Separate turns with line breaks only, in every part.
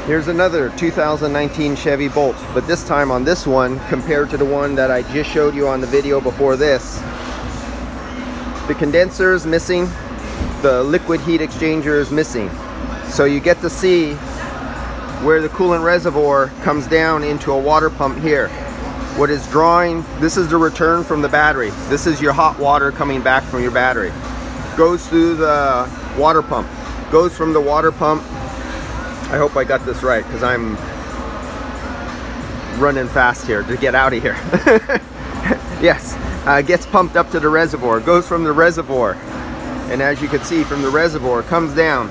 Here's another 2019 Chevy Bolt, but this time on this one, compared to the one that I just showed you on the video before this, the condenser is missing, the liquid heat exchanger is missing. So you get to see where the coolant reservoir comes down into a water pump here. What is drawing, this is the return from the battery. This is your hot water coming back from your battery. Goes through the water pump, goes from the water pump. I hope I got this right because I'm running fast here to get out of here. Yes, gets pumped up to the reservoir, goes from the reservoir, and as you can see from the reservoir, comes down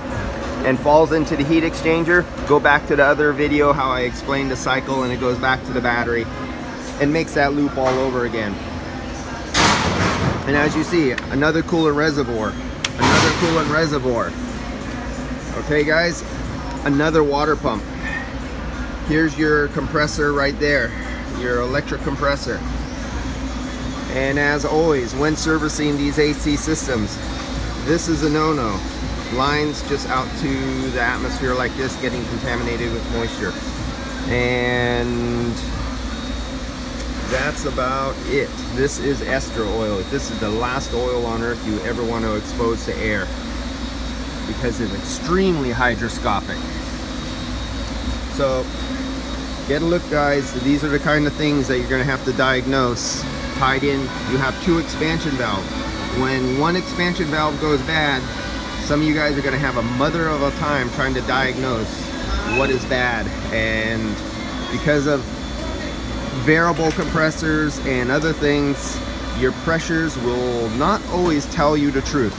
and falls into the heat exchanger. Go back to the other video how I explained the cycle, and it goes back to the battery and makes that loop all over again. And as you see, another coolant reservoir, another coolant reservoir. Okay guys, another water pump. Here's your compressor right there, your electric compressor. And as always, when servicing these AC systems, this is a no-no. Lines just out to the atmosphere like this, getting contaminated with moisture. And that's about it. This is ester oil. This is the last oil on earth you ever want to expose to air, because it's extremely hygroscopic. So get a look guys, these are the kind of things that you're going to have to diagnose. Tied in, you have two expansion valves. When one expansion valve goes bad, some of you guys are going to have a mother of a time trying to diagnose what is bad. And because of variable compressors and other things, your pressures will not always tell you the truth.